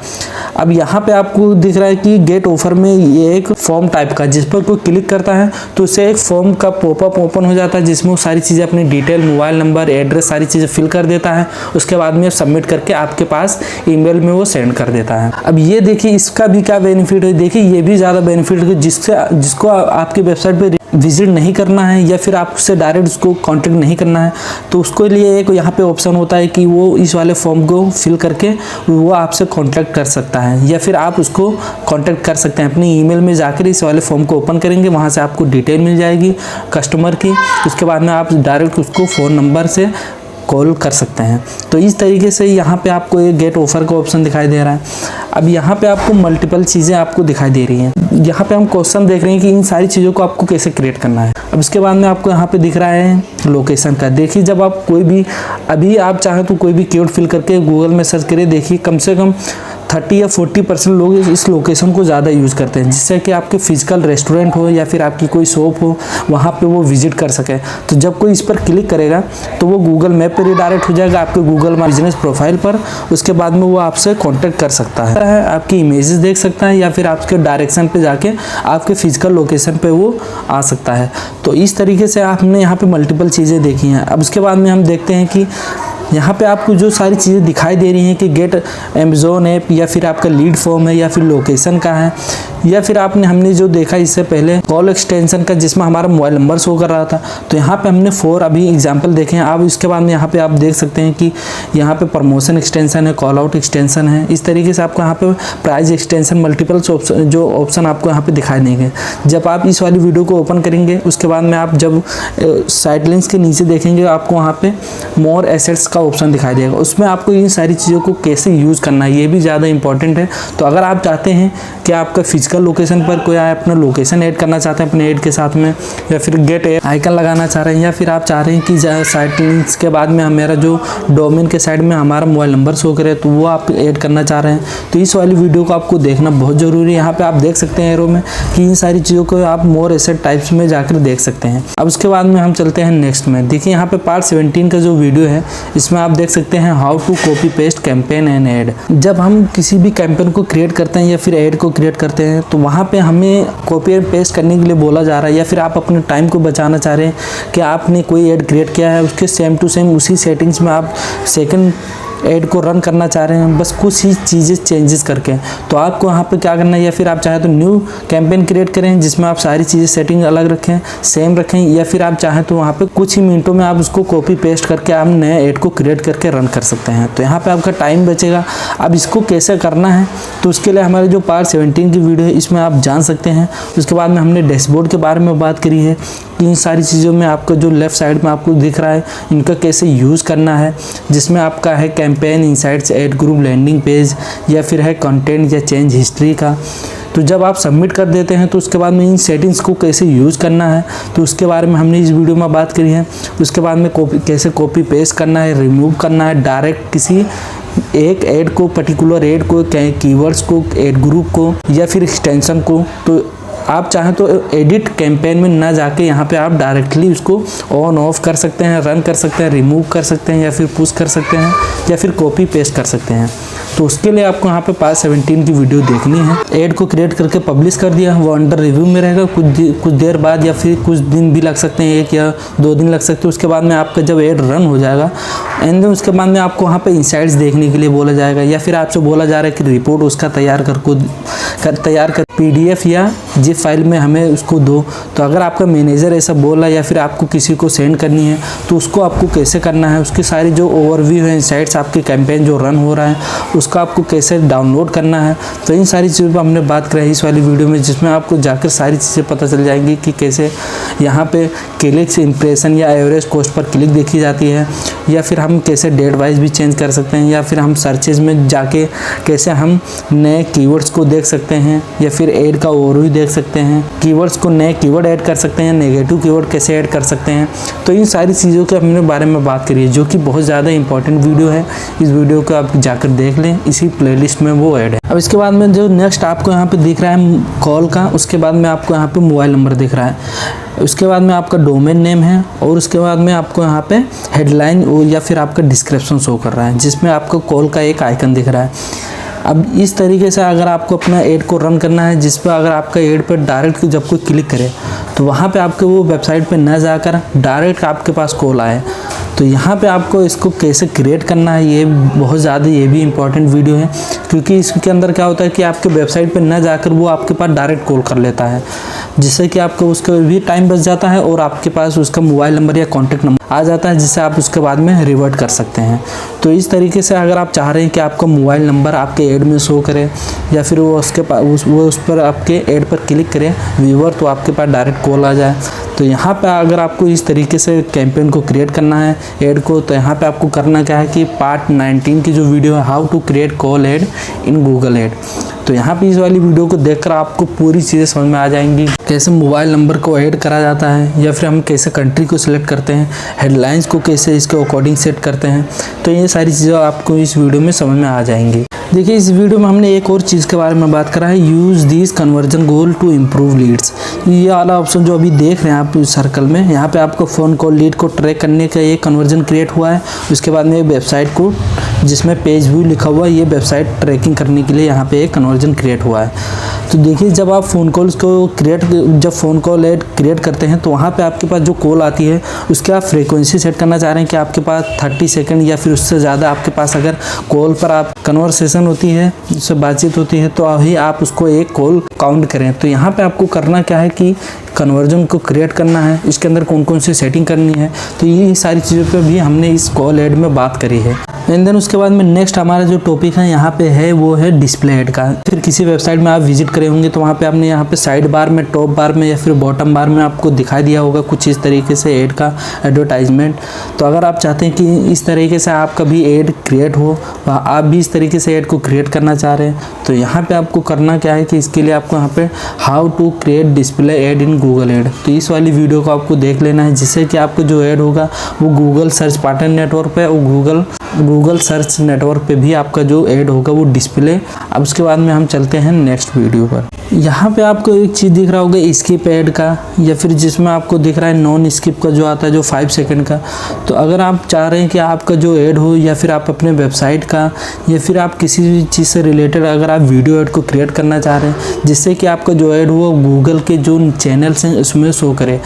Speaker 1: अब यहाँ पे आपको दिख रहा है कि गेट ऑफर में ये एक फॉर्म टाइप का, जिस पर कोई क्लिक करता है तो उससे एक फॉर्म का पॉपअप ओपन हो जाता है जिसमें वो सारी चीज़ें अपनी डिटेल, मोबाइल नंबर, एड्रेस, सारी चीज़ें फिल कर देता है। उसके बाद में सबमिट करके आपके पास ईमेल में वो सेंड कर देता है। अब ये देखिए इसका भी क्या बेनिफिट है, देखिए ये भी ज़्यादा बेनिफिट है जिसको आपकी वेबसाइट पर विजिट नहीं करना है या फिर आप उससे डायरेक्ट उसको कांटेक्ट नहीं करना है, तो उसके लिए एक यहाँ पे ऑप्शन होता है कि वो इस वाले फॉर्म को फिल करके वो आपसे कांटेक्ट कर सकता है या फिर आप उसको कांटेक्ट कर सकते हैं। अपनी ईमेल में जाकर इस वाले फॉर्म को ओपन करेंगे, वहाँ से आपको डिटेल मिल जाएगी कस्टमर की। उसके बाद में आप डायरेक्ट उसको फ़ोन नंबर से कॉल कर सकते हैं। तो इस तरीके से यहाँ पे आपको एक गेट ऑफर का ऑप्शन दिखाई दे रहा है। अब यहाँ पे आपको मल्टीपल चीज़ें आपको दिखाई दे रही हैं। यहाँ पे हम क्वेश्चन देख रहे हैं कि इन सारी चीज़ों को आपको कैसे क्रिएट करना है। अब इसके बाद में आपको यहाँ पे दिख रहा है लोकेशन का। देखिए जब आप कोई भी अभी आप चाहें तो कोई भी कीवर्ड फिल करके गूगल में सर्च करिए, देखिए कम से कम 30 या 40% लोग इस लोकेशन को ज़्यादा यूज़ करते हैं, जिससे कि आपके फिजिकल रेस्टोरेंट हो या फिर आपकी कोई शॉप हो वहाँ पे वो विजिट कर सके। तो जब कोई इस पर क्लिक करेगा तो वो गूगल मैप पे रिडायरेक्ट हो जाएगा आपके गूगल माई बिजनेस प्रोफाइल पर। उसके बाद में वो आपसे कांटेक्ट कर सकता है, आपकी इमेजेस देख सकता है या फिर आपके डायरेक्शन पे जाके आपके फिजिकल लोकेशन पे वो आ सकता है। तो इस तरीके से आपने यहाँ पे मल्टीपल चीज़ें देखी हैं। अब उसके बाद में हम देखते हैं कि यहाँ पे आपको जो सारी चीज़ें दिखाई दे रही हैं कि गेट अमेज़न ऐप या फिर आपका लीड फॉर्म है या फिर लोकेशन का है या फिर हमने जो देखा इससे पहले कॉल एक्सटेंशन का जिसमें हमारा मोबाइल नंबर शो कर रहा था। तो यहाँ पे हमने 4 अभी एग्जांपल देखे हैं। आप इसके बाद में यहाँ पे आप देख सकते हैं कि यहाँ पे प्रमोशन एक्सटेंशन है, कॉल आउट एक्सटेंशन है। इस तरीके से आपको यहाँ पे प्राइस एक्सटेंशन मल्टीपल जो ऑप्शन आपको यहाँ पे दिखाई देंगे। जब आप इस वाली वीडियो को ओपन करेंगे उसके बाद में आप जब साइड लिंक्स के नीचे देखेंगे आपको वहाँ पे मोर एसेट्स का ऑप्शन दिखाई देगा। उसमें आपको इन सारी चीज़ों को कैसे यूज़ करना है ये भी ज़्यादा इंपॉर्टेंट है। तो अगर आप चाहते हैं कि आपका फिजिकल लोकेशन पर कोई अपना लोकेशन ऐड करना चाहते हैं अपने ऐड के साथ में, या फिर गेट आइकन लगाना चाह रहे हैं, या फिर आप चाह रहे हैं कि साइट लिंक्स के बाद में मेरा जो डोमेन के साइड में हमारा मोबाइल नंबर शो करे तो वो आप ऐड करना चाह रहे हैं, तो इस वाली वीडियो को आपको देखना बहुत ज़रूरी है। यहाँ पे आप देख सकते हैं एरो में कि इन सारी चीज़ों को आप मोर एसेट टाइप्स में जाकर देख सकते हैं। अब उसके बाद में हम चलते हैं नेक्स्ट में। देखिए यहाँ पे पार्ट 17 का जो वीडियो है इसमें आप देख सकते हैं how to copy paste campaign and ad. जब हम किसी भी कैंपेन को क्रिएट करते हैं या फिर ऐड को क्रिएट करते हैं तो वहाँ पे हमें कॉपी एंड पेस्ट करने के लिए बोला जा रहा है, या फिर आप अपने टाइम को बचाना चाह रहे हैं कि आपने कोई ऐड क्रिएट किया है उसके सेम टू सेम उसी सेटिंग्स में आप सेकंड ऐड को रन करना चाह रहे हैं, बस कुछ ही चीज़ें चेंजेस करके, तो आपको यहाँ पे क्या करना है, या फिर आप चाहे तो न्यू कैंपेन क्रिएट करें जिसमें आप सारी चीज़ें सेटिंग अलग रखें, सेम रखें, या फिर आप चाहें तो वहाँ पे कुछ ही मिनटों में आप उसको कॉपी पेस्ट करके आप नए ऐड को क्रिएट करके रन कर सकते हैं। तो यहाँ पे आपका टाइम बचेगा। अब इसको कैसे करना है, तो उसके लिए हमारे जो पार्ट 17 की वीडियो है इसमें आप जान सकते हैं। उसके बाद में हमने डैशबोर्ड के बारे में बात करी है कि इन सारी चीज़ों में आपका जो लेफ्ट साइड में आपको दिख रहा है इनका कैसे यूज़ करना है, जिसमें आपका है campaign, insights, ad group, landing page, या फिर है कंटेंट या चेंज हिस्ट्री का। तो जब आप सबमिट कर देते हैं तो उसके बाद में इन सेटिंग्स को कैसे यूज़ करना है, तो उसके बारे में हमने इस वीडियो में बात करी है। उसके बाद में कैसे कॉपी पेस्ट करना है, रिमूव करना है डायरेक्ट किसी एक ऐड को, पर्टिकुलर ऐड को, कीवर्ड्स को, ऐड ग्रुप को, या फिर एक्सटेंशन को। तो आप चाहें तो एडिट कैंपेन में ना जाके यहाँ पे आप डायरेक्टली उसको ऑन ऑफ कर सकते हैं, रन कर सकते हैं, रिमूव कर सकते हैं, या फिर पुश कर सकते हैं, या फिर कॉपी पेस्ट कर सकते हैं। तो उसके लिए आपको यहाँ पे पार्ट 17 की वीडियो देखनी है। ऐड को क्रिएट करके पब्लिश कर दिया, वो अंडर रिव्यू में रहेगा कुछ देर बाद, या फिर कुछ दिन भी लग सकते हैं, 1 या 2 दिन लग सकते हैं। उसके बाद में आपका जब ऐड रन हो जाएगा एंड देन उसके बाद में आपको वहाँ पे इनसाइट्स देखने के लिए बोला जाएगा, या फिर आपसे बोला जा रहा है कि रिपोर्ट उसका तैयार कर PDF या जिप फाइल में हमें उसको दो। तो अगर आपका मैनेजर ऐसा बोल रहा है या फिर आपको किसी को सेंड करनी है तो उसको आपको कैसे करना है, उसकी सारी जो ओवरव्यू है, इनसाइट्स, आपके कैंपेन जो रन हो रहा है उसका आपको कैसे डाउनलोड करना है, तो इन सारी चीज़ों पर हमने बात करी है इस वाली वीडियो में, जिसमें आपको जाकर सारी चीज़ें पता चल जाएंगी कि कैसे यहाँ पे क्लिक्स, इंप्रेशन या एवरेज कॉस्ट पर क्लिक देखी जाती है, या फिर हम कैसे डेट वाइज भी चेंज कर सकते हैं, या फिर हम सर्चेज में जाके कैसे हम नए कीवर्ड्स को देख सकते हैं, या फिर ऐड का ओवरव्यू देख सकते हैं, कीवर्ड्स को नए कीवर्ड ऐड कर सकते हैं, नेगेटिव कीवर्ड कैसे ऐड कर सकते हैं। तो इन सारी चीज़ों के हमने बारे में बात करी है, जो कि बहुत ज़्यादा इंपॉर्टेंट वीडियो है। इस वीडियो को आप जाकर देख लें, इसी प्लेलिस्ट में वो ऐड है। अब इसके बाद में जो नेक्स्ट आपको यहाँ पे दिख रहा है कॉल का, उसके बाद में आपको यहाँ पे मोबाइल नंबर दिख रहा है, उसके बाद में आपका डोमेन नेम है, और उसके बाद में आपको यहाँ पे हेडलाइन या फिर आपका डिस्क्रिप्शन शो कर रहा है, जिसमें आपको कॉल का एक आइकन दिख रहा है। अब इस तरीके से अगर आपको अपना ऐड को रन करना है, जिस पर अगर आपका ऐड पर डायरेक्ट जब कोई क्लिक करे तो वहाँ पे आपके वो वेबसाइट पे ना जाकर डायरेक्ट आपके पास कॉल आए, तो यहाँ पे आपको इसको कैसे क्रिएट करना है, ये बहुत ज़्यादा ये भी इम्पॉर्टेंट वीडियो है, क्योंकि इसके अंदर क्या होता है कि आपके वेबसाइट पे ना जाकर वो आपके पास डायरेक्ट कॉल कर लेता है, जिससे कि आपको उसका भी टाइम बच जाता है और आपके पास उसका मोबाइल नंबर या कॉन्टैक्ट नंबर आ जाता है, जिससे आप उसके बाद में रिवर्ट कर सकते हैं। तो इस तरीके से अगर आप चाह रहे हैं कि आपका मोबाइल नंबर आपके ऐड में शो करे, या फिर वो उसके पास उस पर आपके ऐड पर क्लिक करे व्यूअर, तो आपके पास डायरेक्ट कॉल आ जाए। तो यहाँ पे अगर आपको इस तरीके से कैंपेन को क्रिएट करना है ऐड को, तो यहाँ पे आपको करना क्या है कि पार्ट 19 की जो वीडियो है, how to create call ad in Google ad, तो यहाँ पे इस वाली वीडियो को देखकर आपको पूरी चीज़ें समझ में आ जाएंगी, कैसे मोबाइल नंबर को ऐड करा जाता है, या फिर हम कैसे कंट्री को सिलेक्ट करते हैं, हेडलाइंस को कैसे इसके अकॉर्डिंग सेट करते हैं। तो ये सारी चीज़ें आपको इस वीडियो में समझ में आ जाएंगी। देखिए इस वीडियो में हमने एक और चीज़ के बारे में बात करा है, use this conversion goal to improve leads. ये वाला ऑप्शन जो अभी देख रहे हैं आप सर्कल में, यहाँ पे आपको फ़ोन कॉल लीड को ट्रैक करने का ये कन्वर्जन क्रिएट हुआ है। उसके बाद में वेबसाइट को, जिसमें पेज व्यू लिखा हुआ है, ये वेबसाइट ट्रैकिंग करने के लिए यहाँ पे एक कन्वर्जन क्रिएट हुआ है। तो देखिए जब आप फ़ोन कॉल्स को जब फ़ोन कॉल ऐड क्रिएट करते हैं तो वहाँ पे आपके पास जो कॉल आती है उसके आप फ्रीक्वेंसी सेट करना चाह रहे हैं कि आपके पास 30 सेकंड या फिर उससे ज़्यादा आपके पास अगर कॉल पर आप कन्वर्सेशन होती है, उससे बातचीत होती है, तो अभी आप उसको एक कॉल काउंट करें। तो यहाँ पे आपको करना क्या है कि कन्वर्जन को क्रिएट करना है, इसके अंदर कौन कौन सी सेटिंग करनी है, तो ये सारी चीज़ों पे भी हमने इस कॉल ऐड में बात करी है। एंड देन उसके बाद में नेक्स्ट हमारा जो टॉपिक है यहाँ पे है वो है डिस्प्ले ऐड का। फिर किसी वेबसाइट में आप विजिट करे होंगे तो वहाँ पे आपने यहाँ पे साइड बार में, टॉप बार में या फिर बॉटम बार में आपको दिखाई दिया होगा कुछ इस तरीके से ऐड का एडवर्टाइजमेंट। तो अगर आप चाहते हैं कि इस तरीके से आपका भी ऐड क्रिएट हो, आप भी इस तरीके से ऐड को क्रिएट करना चाह रहे हैं, तो यहाँ पे आपको करना क्या है कि इसके लिए आपको यहाँ पे how to create display ad in Google ad, तो इस वाली वीडियो को आपको देख लेना है, जिससे कि आपको जो ऐड होगा वो गूगल सर्च पार्टनर नेटवर्क पे और गूगल सर्च नेटवर्क पे भी आपका जो ऐड होगा वो डिस्प्ले। अब उसके बाद में हम चलते हैं नेक्स्ट वीडियो पर। यहाँ पे आपको एक चीज़ दिख रहा होगा स्किप ऐड का, या फिर जिसमें आपको दिख रहा है नॉन स्किप का जो आता है जो 5 सेकंड का। तो अगर आप चाह रहे हैं कि आपका जो ऐड हो, या फिर आप अपने वेबसाइट का या फिर आप किसी भी चीज़ से रिलेटेड अगर आप वीडियो ऐड को क्रिएट करना चाह रहे हैं जिससे कि आपका जो ऐड हो गूगल के जो चैनल्स हैं उसमें शो करे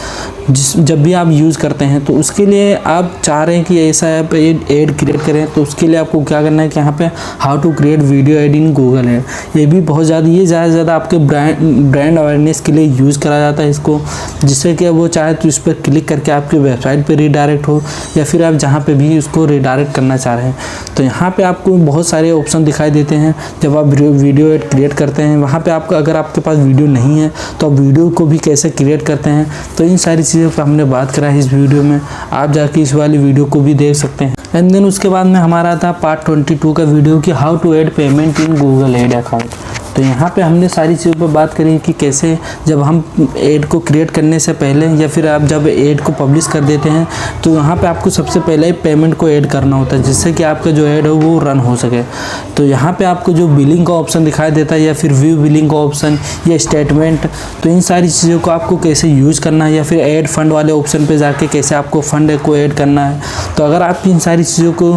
Speaker 1: जब भी आप यूज़ करते हैं, तो उसके लिए आप चाह रहे हैं कि ऐसा ऐप ऐड क्रिएट करें, तो उसके लिए आपको क्या करना है कि यहाँ पे how to create video ad in Google ad, ये भी बहुत ज़्यादा ज़्यादा से ज़्यादा आपके ब्रांड अवेयरनेस के लिए यूज़ करा जाता है इसको, जिससे कि वो चाहे तो इस पर क्लिक करके आपकी वेबसाइट पे रीडायरेक्ट हो या फिर आप जहाँ पे भी उसको रीडायरेक्ट करना चाह रहे हैं। तो यहाँ पे आपको बहुत सारे ऑप्शन दिखाई देते हैं जब आप वीडियो ऐड क्रिएट करते हैं। वहाँ पे आपका अगर आपके पास वीडियो नहीं है तो आप वीडियो को भी कैसे क्रिएट करते हैं, तो इन सारी चीज़ों पर हमने बात करा है इस वीडियो में, आप जाके इस वाली वीडियो को भी देख सकते हैं। एंड देन उसके बाद में हमारा था पार्ट 22 का वीडियो कि how to add payment in Google ad account. तो यहाँ पे हमने सारी चीज़ों पर बात करी कि कैसे जब हम ऐड को क्रिएट करने से पहले या फिर आप जब ऐड को पब्लिश कर देते हैं तो यहाँ पे आपको सबसे पहले ही पेमेंट को ऐड करना होता है जिससे कि आपका जो ऐड हो वो रन हो सके। तो यहाँ पे आपको जो बिलिंग का ऑप्शन दिखाई देता है या फिर व्यू बिलिंग का ऑप्शन या स्टेटमेंट, तो इन सारी चीज़ों को आपको कैसे यूज़ करना है या फिर ऐड फंड वाले ऑप्शन पर जाके कैसे आपको फंड को ऐड करना है। तो अगर आप इन सारी चीज़ों को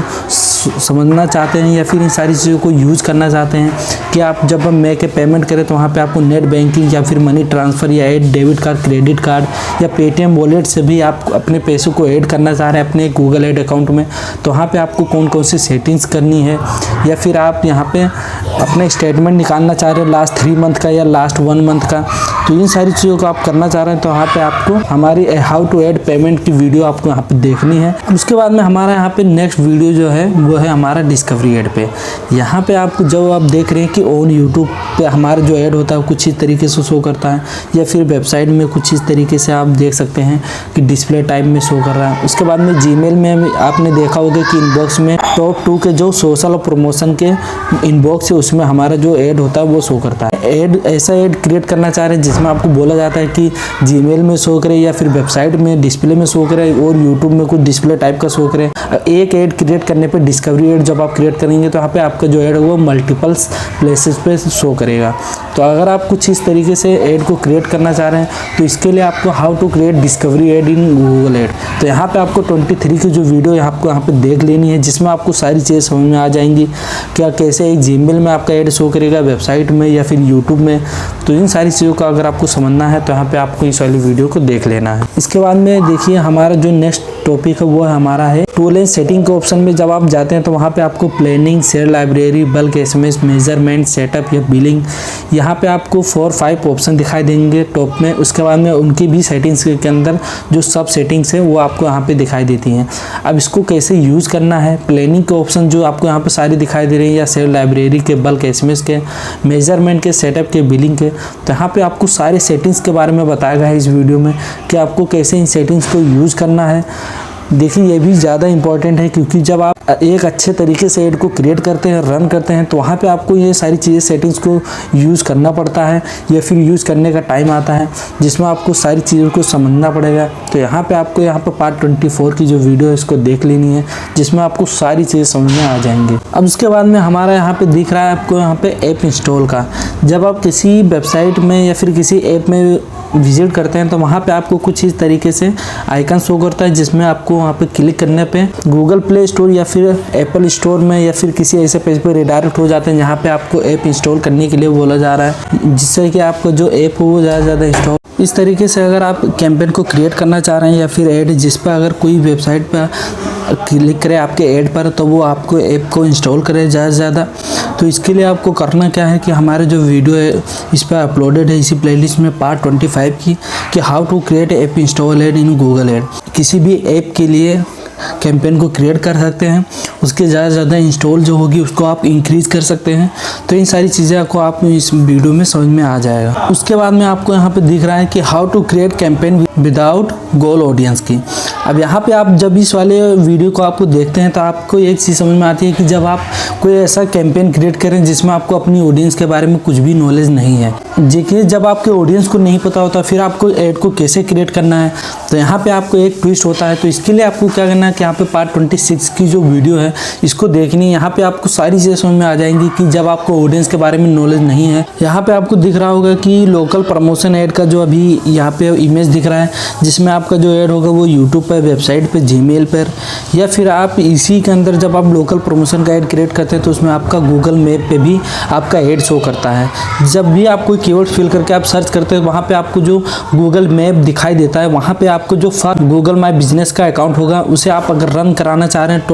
Speaker 1: समझना चाहते हैं या फिर इन सारी चीज़ों को यूज़ करना चाहते हैं कि आप जब हम के पेमेंट करें तो वहाँ पे आपको नेट बैंकिंग या फिर मनी ट्रांसफ़र या add debit card, credit card या पेटीएम वॉलेट से भी आप अपने पैसों को ऐड करना चाह रहे हैं अपने गूगल ऐड अकाउंट में, तो वहाँ पे आपको कौन कौन सी सेटिंग्स करनी है, या फिर आप यहाँ पे अपने स्टेटमेंट निकालना चाह रहे हैं लास्ट 3 मंथ का या लास्ट 1 मंथ का, तो इन सारी चीज़ों को आप करना चाह रहे हैं तो वहाँ पे आपको हमारी हाउ टू ऐड पेमेंट की वीडियो आपको यहाँ पे देखनी है। उसके बाद में हमारा यहाँ पे नेक्स्ट वीडियो जो है वो है हमारा डिस्कवरी ऐड पे। यहाँ पे आपको जब आप देख रहे हैं कि ऑन यूट्यूब पे हमारा जो ऐड होता है कुछ इस तरीके से शो करता है, या फिर वेबसाइट में कुछ इस तरीके से आप देख सकते हैं कि डिस्प्ले टाइप में शो कर रहा है। उसके बाद में जीमेल में आपने देखा होगा कि इनबॉक्स में टॉप 2 के जो सोशल और प्रमोशन के इनबॉक्स है उसमें हमारा जो ऐड होता है वो शो करता है। ऐड ऐसा ऐड क्रिएट करना चाह रहे हैं जिसमें आपको बोला जाता है कि जीमेल में शो करे या फिर वेबसाइट में डिस्प्ले में शो करे और यूट्यूब में कुछ डिस्प्ले टाइप का शो करे। एक ऐड क्रिएट करने पे डिस्कवरी ऐड जब आप क्रिएट करेंगे तो यहाँ पे आपका जो ऐड है वो मल्टीपल्स प्लेसेस पे शो करेगा। तो अगर आप कुछ इस तरीके से ऐड को क्रिएट करना चाह रहे हैं तो इसके लिए आपको how to create discovery ad in Google ad, तो यहाँ पे आपको 23 की जो वीडियो है आपको यहाँ पे देख लेनी है जिसमें आपको सारी चीज़ें समझ में आ जाएंगी। क्या कैसे एक जीमेल में आपका ऐड शो करेगा, वेबसाइट में या फिर यूट्यूब में, तो इन सारी चीज़ों का अगर आपको समझना है तो यहाँ पे आपको इस वाली वीडियो को देख लेना है। इसके बाद में देखिए हमारा जो नेक्स्ट टॉपिक है वो हमारा है टूल एंड सेटिंग के ऑप्शन में जब आप जाते हैं तो वहाँ पे आपको planning, share library, bulk SMS, measurement, setup या बिलिंग, यहाँ पे आपको 4-5 ऑप्शन दिखाई देंगे टॉप में। उसके बाद में उनकी भी सेटिंग्स के अंदर जो सब सेटिंग्स है वो आपको यहाँ पे दिखाई देती हैं। अब इसको कैसे यूज़ करना है, प्लानिंग के ऑप्शन जो आपको यहाँ पे सारी दिखाई दे रही है या शेयर लाइब्रेरी के, बल्क एसएमएस के, मेजरमेंट के, सेटअप के, बिलिंग के, तो यहाँ पे आपको सारे सेटिंग्स के बारे में बताया गया है इस वीडियो में कि आपको कैसे इन सेटिंग्स को यूज़ करना है। देखिए ये भी ज़्यादा इंपॉर्टेंट है क्योंकि जब आप एक अच्छे तरीके से ऐड को क्रिएट करते हैं, रन करते हैं, तो वहाँ पे आपको ये सारी चीज़ें सेटिंग्स को यूज़ करना पड़ता है या फिर यूज़ करने का टाइम आता है जिसमें आपको सारी चीज़ों को समझना पड़ेगा। तो यहाँ पे आपको यहाँ पे पार्ट 24 की जो वीडियो है इसको देख लेनी है जिसमें आपको सारी चीज़ें समझ में आ जाएंगी। अब उसके बाद में हमारा यहाँ पे दिख रहा है आपको यहाँ पे ऐप इंस्टॉल का। जब आप किसी वेबसाइट में या फिर किसी ऐप में विजिट करते हैं तो वहाँ पे आपको कुछ इस तरीके से आइकन शो करता है जिसमें आपको वहाँ पे क्लिक करने पे गूगल प्ले स्टोर या फिर एप्पल स्टोर में या फिर किसी ऐसे पेज पे रिडायरेक्ट हो जाते हैं जहाँ पे आपको ऐप इंस्टॉल करने के लिए बोला जा रहा है, जिससे कि आपका जो ऐप हो वो ज़्यादा इंस्टॉल। इस तरीके से अगर आप कैंपेन को क्रिएट करना चाह रहे हैं या फिर ऐड जिस पर अगर कोई वेबसाइट पर क्लिक करे आपके ऐड पर तो वो आपको ऐप को इंस्टॉल करे ज़्यादा से ज़्यादा। तो इसके लिए आपको करना क्या है कि हमारे जो वीडियो है इस पर अपलोडेड है इसी प्लेलिस्ट में पार्ट 25 की कि how to create app install ad in Google ad. किसी भी ऐप के लिए कैंपेन को क्रिएट कर सकते हैं, उसके ज़्यादा से ज़्यादा इंस्टॉल जो होगी उसको आप इंक्रीज़ कर सकते हैं। तो इन सारी चीज़ें आपको आप इस वीडियो में समझ में आ जाएगा। उसके बाद में आपको यहाँ पे दिख रहा है कि how to create campaign without goal audience की। अब यहाँ पे आप जब इस वाले वीडियो को आपको देखते हैं तो आपको एक चीज़ समझ में आती है कि जब आप कोई ऐसा कैंपेन क्रिएट करें जिसमें आपको अपनी ऑडियंस के बारे में कुछ भी नॉलेज नहीं है, देखिए जब आपके ऑडियंस को नहीं पता होता फिर आपको ऐड को कैसे क्रिएट करना है, तो यहाँ पे आपको एक ट्विस्ट होता है। तो इसके लिए आपको क्या करना है है कि यहाँ पे पार्ट 26 की जो वीडियो है इसको देखनी है। यहाँ पे आपको सारी चीज़ें समझ में आ जाएंगी कि जब आपको ऑडियंस के बारे में नॉलेज नहीं है। यहाँ पे आपको दिख रहा होगा कि लोकल प्रमोशन ऐड का जो अभी यहाँ पे इमेज दिख रहा है, जिसमें आपका जो ऐड होगा वो यूट्यूब पर, वेबसाइट पर, जीमेल पर, या फिर आप इसी के अंदर जब आप लोकल प्रमोशन का ऐड क्रिएट करते हैं तो उसमें आपका गूगल मैप पे भी आपका ऐड शो करता है। जब भी आप कोई कीवर्ड फिल करके आप सर्च करते हैं वहाँ पे आपको जो गूगल मैप दिखाई देता है, वहाँ पे आपको जो फर्स्ट गूगल माई बिजनेस का अकाउंट होगा उसे आप अगर रन कराना चाह रहे हैं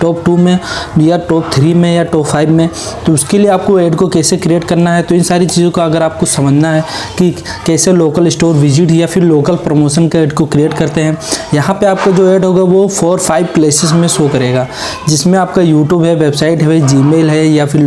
Speaker 1: टॉप 2 में या टॉप 3 में या टॉप 5 में, तो उसके लिए आपको ऐड को कैसे क्रिएट करना है। तो इन सारी चीज़ों को अगर आपको समझना है कि कैसे लोकल स्टोर विजिट या फिर लोकल प्रमोशन का ऐड को क्रिएट करते हैं, यहाँ पे आपका जो ऐड होगा वो 4-5 प्लेसेस में शो करेगा, जिसमें आपका यूट्यूब है, वेबसाइट है, जीमेल है, या फिर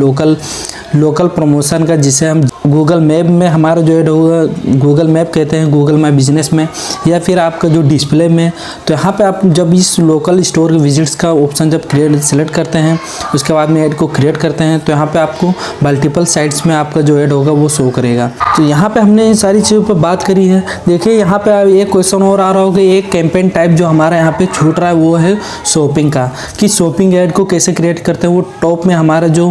Speaker 1: लोकल प्रमोशन का जिसे हम गूगल मैप में हमारा जो ऐड होगा गूगल मैप कहते हैं, गूगल माई बिजनेस में, या फिर आपका जो डिस्प्ले में। तो यहाँ पे आप जब इस लोकल स्टोर के विजिट्स का ऑप्शन जब सेलेक्ट करते हैं उसके बाद में ऐड को क्रिएट करते हैं तो यहाँ पे आपको मल्टीपल साइट्स में आपका जो ऐड होगा वो शो करेगा। तो यहाँ पे हमने इन सारी चीज़ों पे बात करी है। देखिए यहाँ पे एक क्वेश्चन और आ रहा होगा, एक कैंपेन टाइप जो हमारा यहाँ पे छूट रहा है वो है शॉपिंग का, कि शॉपिंग ऐड को कैसे क्रिएट करते हैं। वो टॉप में हमारा जो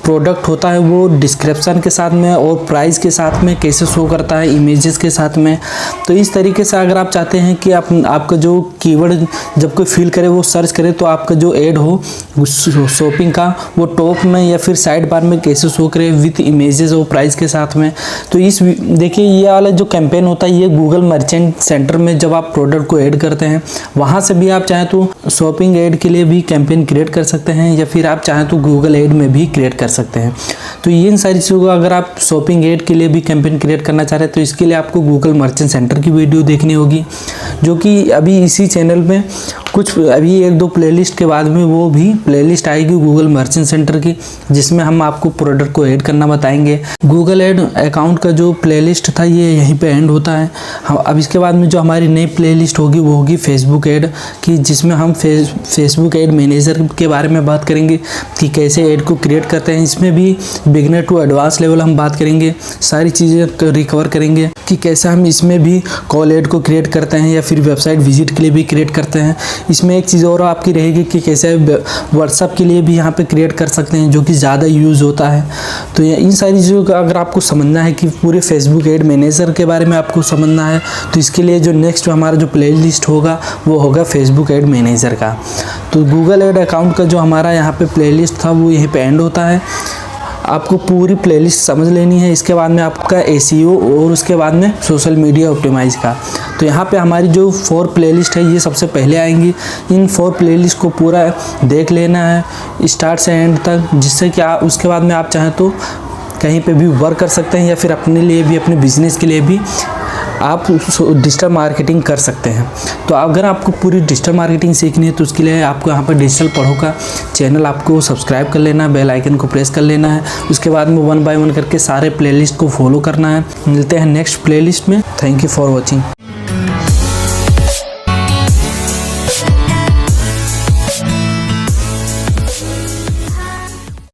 Speaker 1: प्रोडक्ट होता है वो डिस्क्रिप्शन के साथ में और प्राइस के साथ में कैसे शो करता है, इमेजेस के साथ में। तो इस तरीके से अगर आप चाहते हैं कि आपका जो कीवर्ड जब कोई फिल करे वो सर्च करे तो आपका जो ऐड हो शॉपिंग का वो टॉप में या फिर साइड बार में कैसे शो करे विथ इमेजेस और प्राइस के साथ में। तो इस देखिए ये वाला जो कैंपेन होता है ये गूगल मर्चेंट सेंटर में जब आप प्रोडक्ट को ऐड करते हैं वहाँ से भी आप चाहें तो शॉपिंग ऐड के लिए भी कैंपेन क्रिएट कर सकते हैं, या फिर आप चाहें तो गूगल ऐड में भी क्रिएट कर सकते हैं। तो ये इन सारी चीज़ों को अगर आप शॉपिंग ऐड के लिए भी कैंपेन क्रिएट करना चाह रहे हैं तो इसके लिए आपको गूगल मर्चेंट सेंटर की वीडियो देखनी होगी, जो कि अभी इसी चैनल में कुछ अभी 1-2 प्लेलिस्ट के बाद में वो भी प्लेलिस्ट आएगी गूगल मर्चेंट सेंटर की, जिसमें हम आपको प्रोडक्ट को ऐड करना बताएंगे। गूगल ऐड अकाउंट का जो प्लेलिस्ट था ये यहीं पे एंड होता है। अब इसके बाद में जो हमारी नई प्लेलिस्ट होगी वो होगी फेसबुक ऐड की, जिसमें हम फेसबुक ऐड मैनेजर के बारे में बात करेंगे कि कैसे ऐड को क्रिएट करते हैं। इसमें भी बिगिनर टू एडवांस लेवल हम बात करेंगे, सारी चीज़ें रिकवर करेंगे कि कैसे हम इसमें भी कॉल ऐड को क्रिएट करते हैं या फिर वेबसाइट विजिट के लिए भी क्रिएट करते हैं। इसमें एक चीज़ और आपकी रहेगी कि कैसे व्हाट्सएप के लिए भी यहाँ पे क्रिएट कर सकते हैं, जो कि ज़्यादा यूज़ होता है। तो इन सारी चीज़ों का अगर आपको समझना है कि पूरे फेसबुक ऐड मैनेजर के बारे में आपको समझना है तो इसके लिए जो नेक्स्ट हमारा जो प्लेलिस्ट होगा वो होगा फेसबुक ऐड मैनेजर का। तो गूगल ऐड अकाउंट का जो हमारा यहाँ पे प्लेलिस्ट था वो यहीं पे एंड होता है। आपको पूरी प्लेलिस्ट समझ लेनी है। इसके बाद में आपका एसईओ और उसके बाद में सोशल मीडिया ऑप्टिमाइज का। तो यहाँ पे हमारी जो 4 प्लेलिस्ट है ये सबसे पहले आएंगी। इन 4 प्लेलिस्ट को पूरा देख लेना है स्टार्ट से एंड तक, जिससे कि उसके बाद में आप चाहें तो कहीं पे भी वर्क कर सकते हैं या फिर अपने लिए भी, अपने बिजनेस के लिए भी आप डिजिटल मार्केटिंग कर सकते हैं। तो अगर आपको पूरी डिजिटल मार्केटिंग सीखनी है तो उसके लिए आपको यहाँ पर डिजिटल पढ़ो का चैनल आपको सब्सक्राइब कर लेना है, बेल आइकन को प्रेस कर लेना है। उसके बाद में 1 बाय 1 करके सारे प्लेलिस्ट को फॉलो करना है। मिलते हैं नेक्स्ट प्लेलिस्ट में। Thank you for watching.